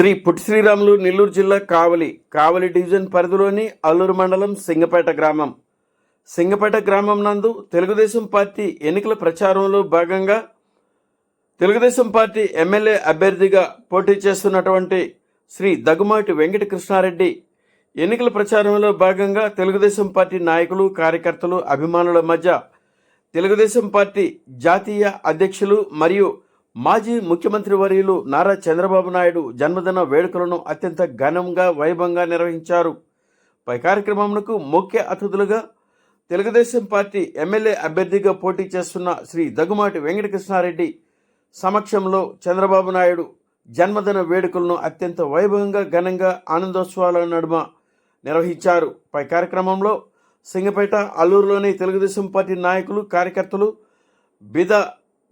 శ్రీ పుట్టి శ్రీరాములు నెల్లూరు జిల్లా కావలి డివిజన్ పరిధిలోని అల్లూరు మండలం సింగపేట గ్రామం నందు తెలుగుదేశం పార్టీ ఎన్నికల ప్రచారంలో భాగంగా తెలుగుదేశం పార్టీ ఎమ్మెల్యే అభ్యర్థిగా పోటీ చేస్తున్నటువంటి శ్రీ దగ్గుమాటి వెంకట కృష్ణారెడ్డి ఎన్నికల ప్రచారంలో భాగంగా తెలుగుదేశం పార్టీ నాయకులు, కార్యకర్తలు, అభిమానుల మధ్య తెలుగుదేశం పార్టీ జాతీయ అధ్యక్షులు మరియు మాజీ ముఖ్యమంత్రి వర్యులు నారా చంద్రబాబు నాయుడు జన్మదిన వేడుకలను అత్యంత ఘనంగా వైభవంగా నిర్వహించారు. పై కార్యక్రమంకు ముఖ్య అతిథులుగా తెలుగుదేశం పార్టీ ఎమ్మెల్యే అభ్యర్థిగా పోటీ చేస్తున్న శ్రీ దగ్గుమాటి వెంకట కృష్ణారెడ్డి సమక్షంలో చంద్రబాబు నాయుడు జన్మదిన వేడుకలను అత్యంత వైభవంగా ఘనంగా ఆనందోత్సవాల నడుమ నిర్వహించారు. పై కార్యక్రమంలో సింగపేట, అల్లూరులోని తెలుగుదేశం పార్టీ నాయకులు, కార్యకర్తలు, బిద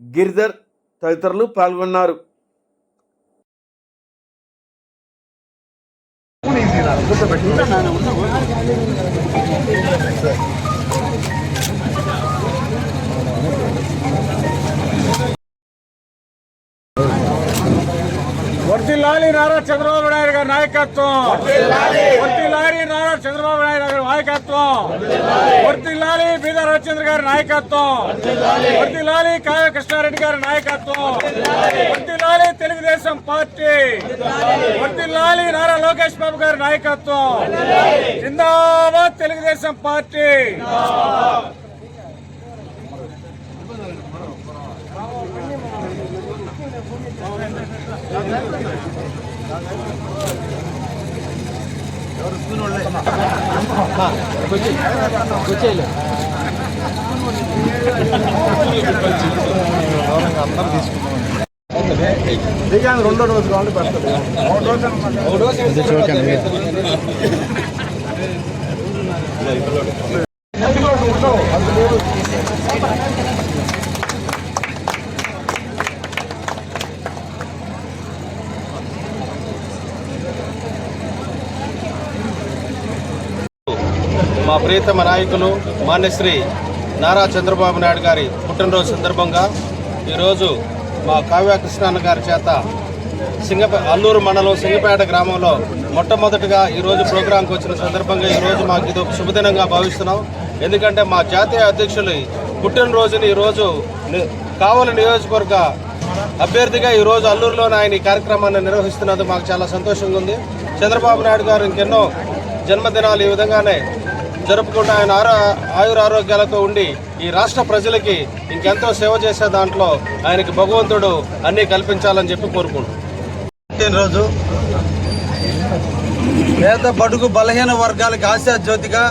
గిరిధర్ తదితరులు పాల్గొన్నారు. వర్ధిల్లాలి నారా చంద్రబాబు నాయుడు గారి నాయకత్వం, వర్ధిల్లాలి నారా చంద్రబాబు నాయుడు గారి నాయకత్వం, వర్ధిల్లాలి బీద రవిచంద్ర గారి నాయకత్వం, వర్ధిల్లాలి కావ్య కృష్ణారెడ్డి గారి నాయకత్వం, వర్ధిల్లాలి తెలుగుదేశం పార్టీ, వర్ధిల్లాలి నారా లోకేష్ బాబు గారి నాయకత్వం. జిందాబాద్ తెలుగుదేశం పార్టీ. రెండో రోజు కావాలి పెడతారు. మా ప్రియతమ నాయకులు మాన్యశ్రీ నారా చంద్రబాబు నాయుడు గారి పుట్టినరోజు సందర్భంగా ఈరోజు మా కావ్య కృష్ణాన్న గారి చేత అల్లూరు మండలం సింగపేట గ్రామంలో మొట్టమొదటిగా ఈరోజు ప్రోగ్రాంకి వచ్చిన సందర్భంగా ఈరోజు మాకు ఇది ఒక శుభదినంగా భావిస్తున్నాం. ఎందుకంటే మా జాతీయ అధ్యక్షులు పుట్టినరోజుని ఈరోజు కావలి నియోజకవర్గ అభ్యర్థిగా ఈరోజు అల్లూరులోనే ఆయన ఈ కార్యక్రమాన్ని నిర్వహిస్తున్నది మాకు చాలా సంతోషంగా ఉంది. చంద్రబాబు నాయుడు గారు ఇంకెన్నో జన్మదినాలు ఈ విధంగానే జరుపుకుంటూ ఆయన ఆయురారోగ్యాలతో ఉండి ఈ రాష్ట్ర ప్రజలకి ఇంకెంతో సేవ చేసే దాంట్లో ఆయనకి భగవంతుడు అన్నీ కల్పించాలని చెప్పి కోరుకుంటున్నాం. రోజు పేద బడుగు బలహీన వర్గాలకు ఆశాజ్యోతిగా,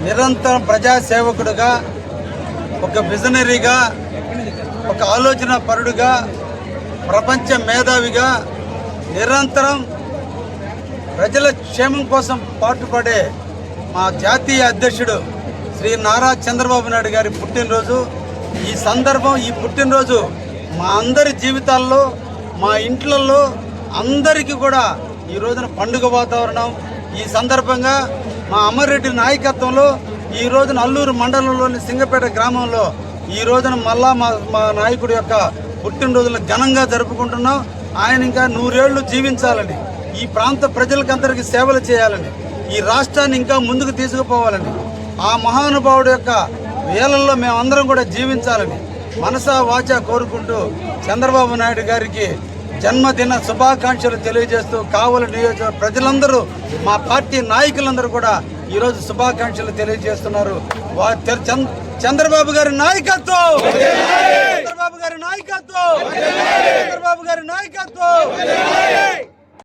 నిరంతరం ప్రజాసేవకుడుగా, ఒక విజనరీగా, ఒక ఆలోచన పరుడుగా, ప్రపంచ మేధావిగా, నిరంతరం ప్రజల క్షేమం కోసం పాటుపడే మా జాతీయ అధ్యక్షుడు శ్రీ నారా చంద్రబాబు నాయుడు గారి పుట్టినరోజు. ఈ సందర్భం, ఈ పుట్టినరోజు మా అందరి జీవితాల్లో, మా ఇంట్లలో అందరికీ కూడా ఈ రోజున పండుగ వాతావరణం. ఈ సందర్భంగా మా అమర్రెడ్డి నాయకత్వంలో ఈ రోజున అల్లూరు మండలంలోని సింగపేట గ్రామంలో ఈ రోజున మళ్ళా మా నాయకుడి యొక్క పుట్టినరోజులు ఘనంగా జరుపుకుంటున్నాం. ఆయన ఇంకా 100 ఏళ్లు జీవించాలని, ఈ ప్రాంత ప్రజలకందరికీ సేవలు చేయాలని, ఈ రాష్ట్రాన్ని ఇంకా ముందుకు తీసుకుపోవాలని, ఆ మహానుభావుడు యొక్క వేళల్లో మేమందరం కూడా జీవించాలని మనసా వాచా కోరుకుంటూ చంద్రబాబు నాయుడు గారికి జన్మదిన శుభాకాంక్షలు తెలియజేస్తూ కావలి నియోజకవర్గ ప్రజలందరూ, మా పార్టీ నాయకులందరూ కూడా ఈరోజు శుభాకాంక్షలు తెలియజేస్తున్నారు. చంద్రబాబు గారి నాయకత్వం, చంద్రబాబు గారి నాయకత్వం, చంద్రబాబు గారి నాయకత్వం.